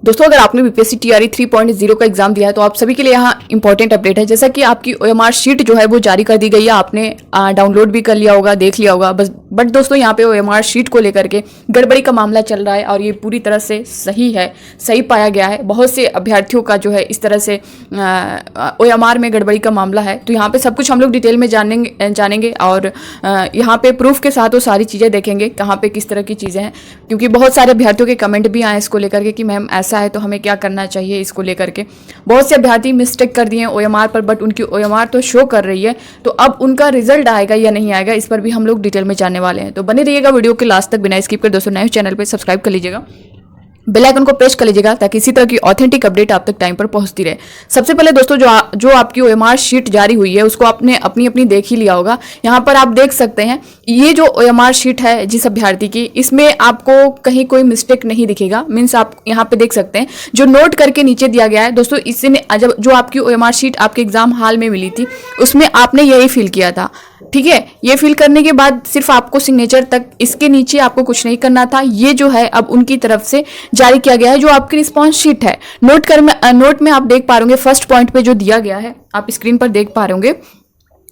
दोस्तों अगर आपने बीपीएससी टीआरई 3.0 का एग्जाम दिया है तो आप सभी के लिए यहाँ इंपॉर्टेंट अपडेट है। जैसा कि आपकी ओएमआर शीट जो है वो जारी कर दी गई है, आपने डाउनलोड भी कर लिया होगा, देख लिया होगा बट दोस्तों यहाँ पे ओएमआर शीट को लेकर के गड़बड़ी का मामला चल रहा है और ये पूरी तरह से सही है, सही पाया गया है। बहुत से अभ्यर्थियों का जो है इस तरह से ओएमआर में गड़बड़ी का मामला है। तो यहाँ पे सब कुछ हम लोग डिटेल में जानेंगे और यहाँ पे प्रूफ के साथ वो सारी चीज़ें देखेंगे कहाँ पे किस तरह की चीज़ें हैं, क्योंकि बहुत सारे अभ्यर्थियों के कमेंट भी आए इसको लेकर के कि मैम ऐसा है तो हमें क्या करना चाहिए। इसको लेकर के बहुत से अभ्यर्थी मिस्टेक कर दिए ओएमआर पर, बट उनकी ओएमआर तो शो कर रही है, तो अब उनका रिजल्ट आएगा या नहीं आएगा इस पर भी हम लोग डिटेल में जानने वाले हैं। तो बने रहिएगा वीडियो के लास्ट तक बिना स्किप कर। दोस्तों नए चैनल पर सब्सक्राइब कर लीजिएगा, बेल आइकन को प्रेस कर लीजिएगा ताकि इसी तरह की ऑथेंटिक अपडेट आप तक टाइम पर पहुंचती रहे। सबसे पहले दोस्तों जो आपकी ओएमआर शीट जारी हुई है उसको आपने अपनी देख ही लिया होगा। यहाँ पर आप देख सकते हैं ये जो ओएमआर शीट है जिस अभ्यर्थी की, इसमें आपको कहीं कोई मिस्टेक नहीं दिखेगा। मीन्स आप यहाँ पे देख सकते हैं जो नोट करके नीचे दिया गया है दोस्तों, इसने जब जो आपकी ओएमआर शीट आपके एग्जाम हाल में मिली थी उसमें आपने यही फिल किया था, ठीक है। ये फिल करने के बाद सिर्फ आपको सिग्नेचर तक, इसके नीचे आपको कुछ नहीं करना था। ये जो है अब उनकी तरफ से जारी किया गया है जो आपकी रिस्पॉन्स शीट है। नोट में आप देख पा रहे फर्स्ट पॉइंट पे जो दिया गया है, आप स्क्रीन पर देख पा रहे,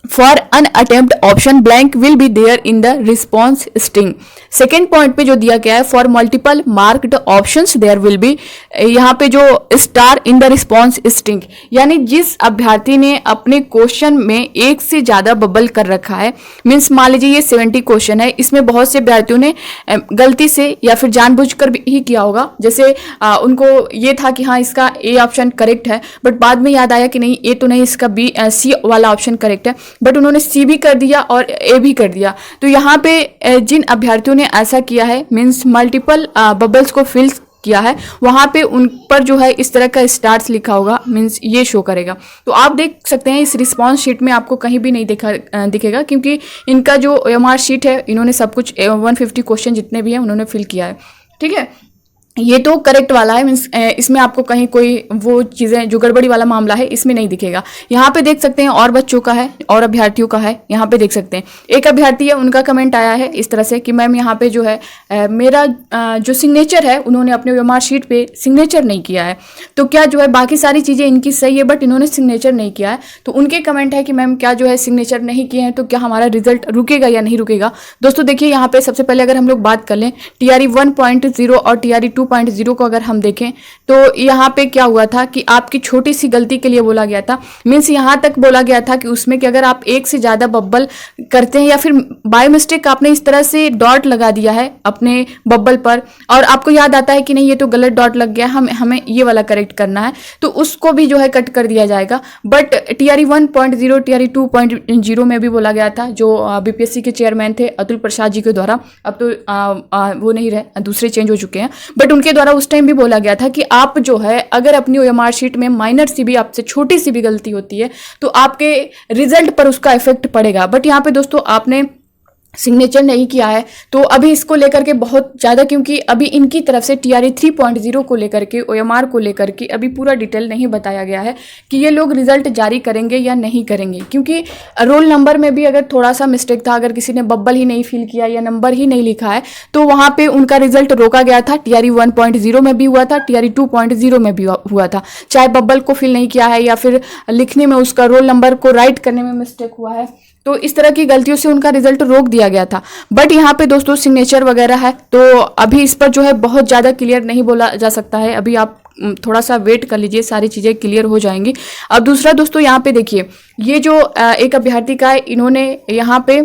for unattempt option blank will be there in the response string. Second point पे जो दिया गया है for multiple marked options there will be, यहाँ पे जो star in the response string, यानी जिस अभ्यर्थी ने अपने क्वेश्चन में एक से ज्यादा बबल कर रखा है, मीन्स मान लीजिए ये 70 क्वेश्चन है, इसमें बहुत से अभ्यर्थियों ने गलती से या फिर जानबूझकर भी ही किया होगा। जैसे उनको ये था कि हाँ इसका ए ऑप्शन करेक्ट है, बट बाद में याद आया कि नहीं ए तो नहीं, इसका बी सी वाला ऑप्शन करेक्ट है, बट उन्होंने सी भी कर दिया और ए भी कर दिया। तो यहाँ पे जिन अभ्यर्थियों ने ऐसा किया है, मीन्स मल्टीपल बबल्स को फिल किया है, वहां पे उन पर जो है इस तरह का स्टार्स लिखा होगा, मीन्स ये शो करेगा। तो आप देख सकते हैं इस रिस्पॉन्स शीट में आपको कहीं भी नहीं दिखेगा, क्योंकि इनका जो ओएमआर शीट है इन्होंने सब कुछ 150 क्वेश्चन जितने भी हैं उन्होंने फिल किया है, ठीक है। ये तो करेक्ट वाला है, मीन्स इसमें आपको कहीं कोई वो चीज़ें जो गड़बड़ी वाला मामला है इसमें नहीं दिखेगा। यहाँ पे देख सकते हैं और बच्चों का है और अभ्यर्थियों का है। यहाँ पे देख सकते हैं एक अभ्यर्थी है, उनका कमेंट आया है इस तरह से कि मैम यहाँ पे जो है मेरा जो सिग्नेचर है उन्होंने अपने ओएमआर शीट पे सिग्नेचर नहीं किया है, तो क्या जो है बाकी सारी चीज़ें इनकी सही है बट इन्होंने सिग्नेचर नहीं किया है। तो उनके कमेंट है कि मैम क्या जो है सिग्नेचर नहीं किए हैं तो क्या हमारा रिजल्ट रुकेगा या नहीं रुकेगा। दोस्तों देखिए यहाँ पे सबसे पहले अगर हम लोग बात कर लें टीआरई 1.0 और टीआरई 2.0 को अगर हम देखें तो यहाँ पे क्या हुआ था कि आपकी छोटी सी गलती के लिए बोला गया था, मीन्स यहाँ तक बोला गया था कि उसमें कि अगर आप एक से ज्यादा बब्बल करते हैं या फिर बाय मिस्टेक आपने इस तरह से डॉट लगा दिया है अपने बब्बल पर और आपको याद आता है कि नहीं ये तो गलत डॉट लग गया, हमें ये वाला करेक्ट करना है, तो उसको भी जो है कट कर दिया जाएगा। बट टीआरई 1.0 टीआरई 2.0 में भी बोला गया था, जो बीपीएससी के चेयरमैन थे अतुल प्रसाद जी के द्वारा, अब तो वो नहीं रहे, दूसरे चेंज हो चुके हैं, बट उनके द्वारा उस टाइम भी बोला गया था कि आप जो है अगर अपनी ओएमआर शीट में माइनर सी भी, आपसे छोटी सी भी गलती होती है तो आपके रिजल्ट पर उसका इफेक्ट पड़ेगा। बट यहाँ पे दोस्तों आपने सिग्नेचर नहीं किया है तो अभी इसको लेकर के बहुत ज़्यादा, क्योंकि अभी इनकी तरफ से टीआरई 3.0 को लेकर के ओएमआर को लेकर के अभी पूरा डिटेल नहीं बताया गया है कि ये लोग रिजल्ट जारी करेंगे या नहीं करेंगे, क्योंकि रोल नंबर में भी अगर थोड़ा सा मिस्टेक था, अगर किसी ने बब्बल ही नहीं फिल किया या नंबर ही नहीं लिखा है तो वहाँ पे उनका रिजल्ट रोका गया था। टीआरई 1.0 में भी हुआ था, टीआरई 2.0 में भी हुआ था, चाहे बब्बल को फिल नहीं किया है या फिर लिखने में उसका रोल नंबर को राइट करने में मिस्टेक हुआ है, तो इस तरह की गलतियों से उनका रिजल्ट रोक दिया गया था। बट यहाँ पे दोस्तों सिग्नेचर वगैरह है तो अभी इस पर जो है बहुत ज़्यादा क्लियर नहीं बोला जा सकता है, अभी आप थोड़ा सा वेट कर लीजिए, सारी चीज़ें क्लियर हो जाएंगी। अब दूसरा दोस्तों यहाँ पे देखिए ये जो एक अभ्यर्थी का है, इन्होंने यहाँ पे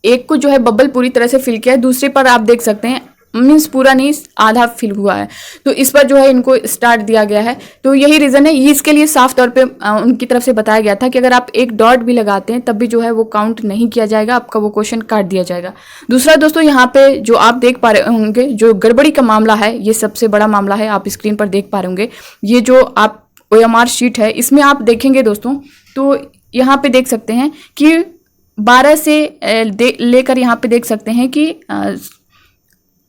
एक को जो है बबल पूरी तरह से फिल किया है, दूसरे पर आप देख सकते हैं मीन्स पूरा नहीं आधा फिल हुआ है, तो इस पर जो है इनको स्टार्ट दिया गया है। तो यही रीज़न है, ये इसके लिए साफ तौर पे उनकी तरफ से बताया गया था कि अगर आप एक डॉट भी लगाते हैं तब भी जो है वो काउंट नहीं किया जाएगा, आपका वो क्वेश्चन काट दिया जाएगा। दूसरा दोस्तों यहाँ पे जो आप देख पा रहे होंगे जो गड़बड़ी का मामला है, ये सबसे बड़ा मामला है, आप स्क्रीन पर देख पा रहे होंगे। ये जो आप ओएमआर शीट है इसमें आप देखेंगे दोस्तों तो यहाँ पे देख सकते हैं कि 12 से लेकर यहाँ पे देख सकते हैं कि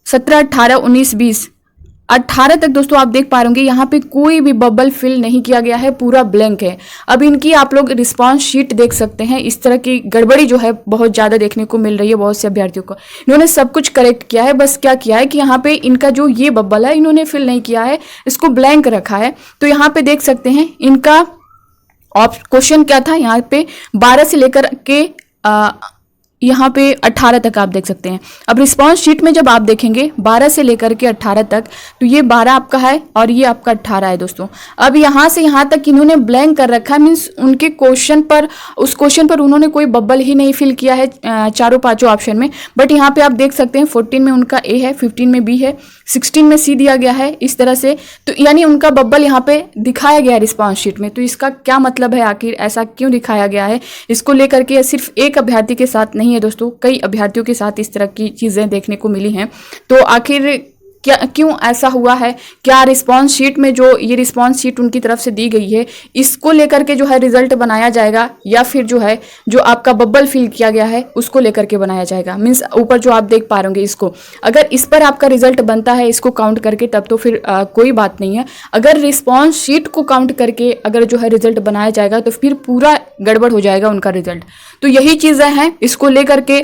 17, 18, 19, 20 18 तक दोस्तों आप देख पा रहे होंगे यहाँ पे कोई भी बबल फिल नहीं किया गया है, पूरा ब्लैंक है। अब इनकी आप लोग रिस्पांस शीट देख सकते हैं, इस तरह की गड़बड़ी जो है बहुत ज़्यादा देखने को मिल रही है बहुत से अभ्यर्थियों को। इन्होंने सब कुछ करेक्ट किया है, बस क्या किया है कि यहाँ पे इनका जो ये बबल है इन्होंने फिल नहीं किया है, इसको ब्लैंक रखा है। तो यहाँ पे देख सकते हैं इनका क्वेश्चन क्या था, यहाँ पे 12 से लेकर के यहाँ पे 18 तक आप देख सकते हैं। अब रिस्पांस शीट में जब आप देखेंगे 12 से लेकर के 18 तक, तो ये 12 आपका है और ये आपका 18 है दोस्तों। अब यहाँ से यहाँ तक इन्होंने ब्लैंक कर रखा है, मीन्स उनके क्वेश्चन पर, उस क्वेश्चन पर उन्होंने कोई बबल ही नहीं फिल किया है चारों पांचों ऑप्शन में। बट यहाँ पे आप देख सकते हैं 14 में उनका ए है, 15 में बी है, 16 में सी दिया गया है इस तरह से। तो यानी उनका बबल यहाँ पे दिखाया गया है रिस्पांस शीट में। तो इसका क्या मतलब है, आखिर ऐसा क्यों दिखाया गया है, इसको लेकर के सिर्फ एक अभ्यर्थी के साथ नहीं है दोस्तों, कई अभ्यर्थियों के साथ इस तरह की चीजें देखने को मिली हैं। तो आखिर क्या क्यों ऐसा हुआ है, क्या रिस्पांस शीट में जो ये रिस्पांस शीट उनकी तरफ से दी गई है इसको लेकर के जो है रिजल्ट बनाया जाएगा, या फिर जो है जो आपका बबल फिल किया गया है उसको लेकर के बनाया जाएगा। मीन्स ऊपर जो आप देख पा रहे इसको, अगर इस पर आपका रिजल्ट बनता है इसको काउंट करके तब तो फिर कोई बात नहीं है। अगर रिस्पांस शीट को काउंट करके अगर जो है रिजल्ट बनाया जाएगा तो फिर पूरा गड़बड़ हो जाएगा उनका रिजल्ट। तो यही चीज़ें हैं, इसको लेकर के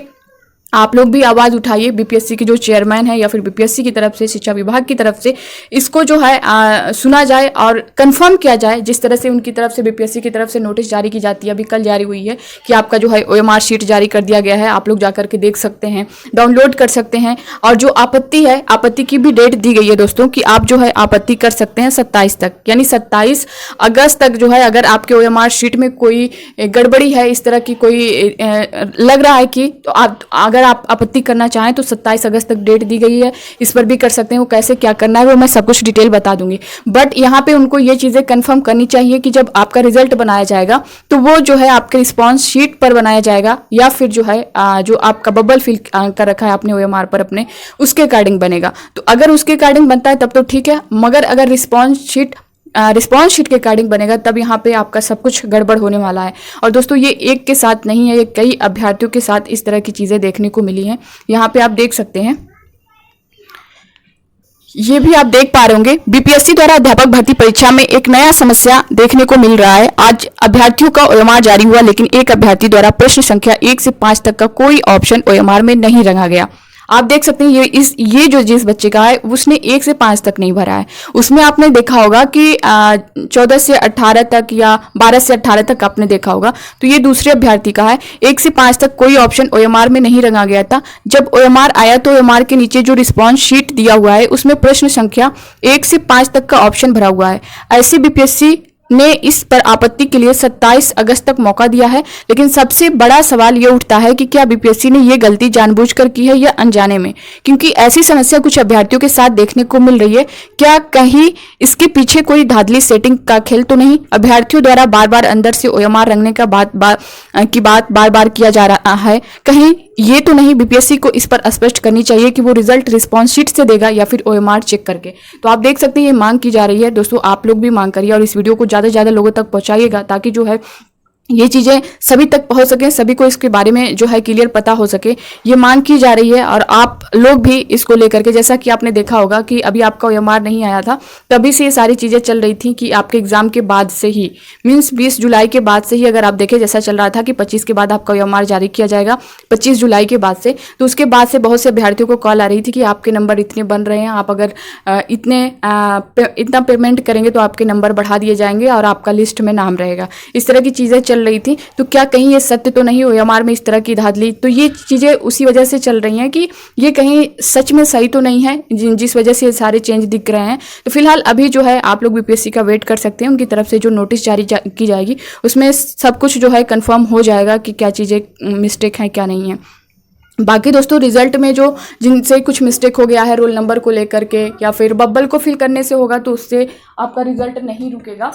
आप लोग भी आवाज़ उठाइए, बीपीएससी के जो चेयरमैन है या फिर बीपीएससी की तरफ से, शिक्षा विभाग की तरफ से इसको जो है सुना जाए और कंफर्म किया जाए। जिस तरह से उनकी तरफ से, बीपीएससी की तरफ से नोटिस जारी की जाती है, अभी कल जारी हुई है कि आपका जो है ओएमआर शीट जारी कर दिया गया है, आप लोग जाकर के देख सकते हैं, डाउनलोड कर सकते हैं। और जो आपत्ति है, आपत्ति की भी डेट दी गई है दोस्तों कि आप जो है आपत्ति कर सकते हैं 27 तक, यानी 27 अगस्त तक जो है अगर आपके ओएमआर शीट में कोई गड़बड़ी है, इस तरह की कोई लग रहा है कि, तो आप अगर आप आपत्ति करना चाहें तो 27 अगस्त तक डेट दी गई है, इस पर भी कर सकते हैं। वो कैसे क्या करना है वो मैं सब कुछ डिटेल बता दूंगी। बट यहाँ पे उनको ये चीज़ें कंफर्म करनी चाहिए कि जब आपका रिजल्ट बनाया जाएगा तो वो जो है आपके रिस्पांस शीट पर बनाया जाएगा, या फिर जो है जो आपका बबल फिल कर रखा है आपने ओएमआर पर अपने, उसके अकॉर्डिंग बनेगा। तो अगर उसके अकॉर्डिंग बनता है तब तो ठीक है, मगर अगर रिस्पांस शीट के अकॉर्डिंग बनेगा तब यहाँ पे आपका सब कुछ गड़बड़ होने वाला है। और दोस्तों ये एक के साथ नहीं है, ये कई अभ्यर्थियों के साथ इस तरह की चीज़ें देखने को मिली हैं। यहाँ पे आप देख सकते हैं, ये भी आप देख पा रहे होंगे, बीपीएससी द्वारा अध्यापक भर्ती परीक्षा में एक नया समस्या देखने को मिल रहा है। आज अभ्यर्थियों का ओएमआर जारी हुआ, लेकिन एक अभ्यर्थी द्वारा प्रश्न संख्या 1 से 5 तक का कोई ऑप्शन ओएमआर में नहीं रंगा गया। आप देख सकते हैं ये जो जिस बच्चे का है उसने 1 से 5 तक नहीं भरा है। उसमें आपने देखा होगा कि 14 से 18 तक या 12 से 18 तक आपने देखा होगा। तो ये दूसरे अभ्यर्थी का है, 1 से 5 तक कोई ऑप्शन ओएमआर में नहीं रंगा गया था। जब ओएमआर आया तो ओएमआर के नीचे जो रिस्पांस शीट दिया हुआ है उसमें प्रश्न संख्या 1 से 5 तक का ऑप्शन भरा हुआ है। ऐसे बीपीएससी ने इस पर आपत्ति के लिए 27 अगस्त तक मौका दिया है। लेकिन सबसे बड़ा सवाल ये उठता है कि क्या बीपीएससी ने ये गलती जानबूझकर की है या अनजाने में, क्योंकि ऐसी समस्या कुछ अभ्यर्थियों के साथ देखने को मिल रही है। क्या कहीं इसके पीछे कोई धांधली सेटिंग का खेल तो नहीं? अभ्यर्थियों द्वारा बार बार अंदर से ओएमआर रंगने का बात बार बार किया जा रहा है, कहीं ये तो नहीं बीपीएससी को इस पर स्पष्ट करनी चाहिए कि वो रिजल्ट रिस्पांस शीट से देगा या फिर ओएमआर चेक करके। तो आप देख सकते हैं ये मांग की जा रही है दोस्तों, आप लोग भी मांग करिए और इस वीडियो को ज़्यादा से ज़्यादा लोगों तक पहुंचाइएगा ताकि जो है ये चीज़ें सभी तक पहुंच सकें, सभी को इसके बारे में जो है क्लियर पता हो सके। ये मांग की जा रही है और आप लोग भी इसको लेकर के, जैसा कि आपने देखा होगा कि अभी आपका ओएमआर नहीं आया था, तभी से ये सारी चीज़ें चल रही थी कि आपके एग्जाम के बाद से ही, मीन्स 20 जुलाई के बाद से ही, अगर आप देखें जैसा चल रहा था कि 25 के बाद आपका ओएमआर जारी किया जाएगा, 25 जुलाई के बाद से। तो उसके बाद से बहुत से अभ्यर्थियों को कॉल आ रही थी कि आपके नंबर इतने बन रहे हैं, आप अगर इतना पेमेंट करेंगे तो आपके नंबर बढ़ा दिए जाएंगे और आपका लिस्ट में नाम रहेगा। इस तरह की चीज़ें चल रही थी। तो क्या कहीं ये सत्य तो नहीं ओएमआर में इस तरह की धांधली? तो ये चीज़ें उसी वजह से चल रही हैं कि ये कहीं सच में सही तो नहीं है, जिस वजह से ये सारे चेंज दिख रहे हैं। तो फिलहाल अभी जो है आप लोग बीपीएससी का वेट कर सकते हैं, उनकी तरफ से जो नोटिस जारी की जाएगी उसमें सब कुछ जो है कंफर्म हो जाएगा कि क्या चीज़ें मिस्टेक हैं क्या नहीं है। बाकी दोस्तों रिजल्ट में जो जिनसे कुछ मिस्टेक हो गया है रोल नंबर को लेकर के या फिर बब्बल को फिल करने से होगा तो उससे आपका रिजल्ट नहीं रुकेगा।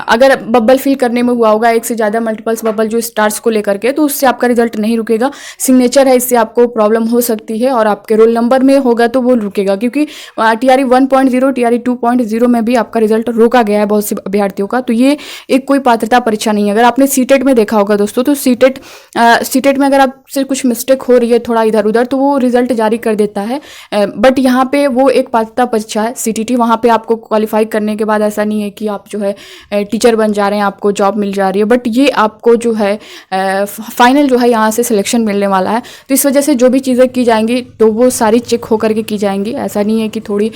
अगर बब्बल फिल करने में हुआ होगा एक से ज़्यादा मल्टीपल्स बब्बल जो स्टार्स को लेकर के, तो उससे आपका रिजल्ट नहीं रुकेगा। सिग्नेचर है, इससे आपको प्रॉब्लम हो सकती है और आपके रोल नंबर में होगा तो वो रुकेगा, क्योंकि TRE 1.0 TRE 2.0 में भी आपका रिजल्ट रोका गया है बहुत से अभ्यर्थियों का। तो ये एक कोई पात्रता परीक्षा नहीं है। अगर आपने सीटेट में देखा होगा दोस्तों, तो सीटेट में अगर आपसे कुछ मिस्टेक हो रही है है थोड़ा इधर उधर, तो वो रिजल्ट जारी कर देता है। बट यहाँ पे वो एक पात्रता परीक्षा है CTT, वहाँ पे आपको क्वालिफाई करने के बाद ऐसा नहीं है कि आप जो है टीचर बन जा रहे हैं, आपको जॉब मिल जा रही है, बट ये आपको जो है फाइनल जो है यहाँ से सिलेक्शन मिलने वाला है। तो इस वजह से जो भी चीज़ें की जाएंगी तो वो सारी चेक होकर के की जाएंगी, ऐसा नहीं है कि थोड़ी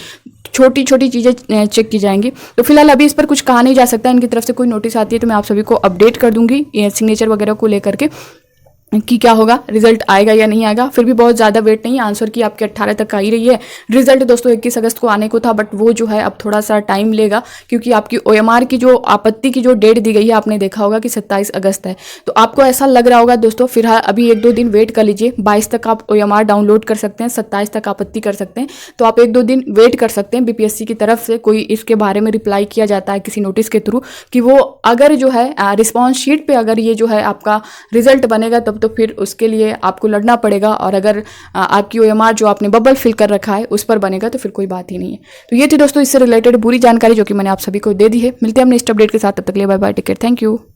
छोटी छोटी चीज़ें चेक की जाएंगी। तो फिलहाल अभी इस पर कुछ कहा नहीं जा सकता, इनकी तरफ से कोई नोटिस आती है तो मैं आप सभी को अपडेट कर दूंगी सिग्नेचर वगैरह को लेकर के कि क्या होगा, रिजल्ट आएगा या नहीं आएगा। फिर भी बहुत ज़्यादा वेट नहीं, आंसर की आपके 18 तक आ ही रही है। रिजल्ट दोस्तों 21 अगस्त को आने को था, बट वो जो है अब थोड़ा सा टाइम लेगा, क्योंकि आपकी OMR की जो आपत्ति की जो डेट दी गई है, आपने देखा होगा कि 27 अगस्त है। तो आपको ऐसा लग रहा होगा दोस्तों, फिलहाल अभी 1-2 दिन वेट कर लीजिए। 22 तक आप OMR डाउनलोड कर सकते हैं, 27 तक आपत्ति कर सकते हैं। तो आप 1-2 दिन वेट कर सकते हैं। BPSC की तरफ से कोई इसके बारे में रिप्लाई किया जाता है किसी नोटिस के थ्रू, कि वो अगर जो है रिस्पॉन्स शीट पे अगर ये जो है आपका रिजल्ट बनेगा, तब तो फिर उसके लिए आपको लड़ना पड़ेगा। और अगर आपकी OMR जो आपने बबल फिल कर रखा है उस पर बनेगा तो फिर कोई बात ही नहीं है। तो ये थी दोस्तों इससे रिलेटेड पूरी जानकारी जो कि मैंने आप सभी को दे दी है। मिलते हैं हम नेक्स्ट अपडेट के साथ, तब तक के लिए bye bye, take care, thank you.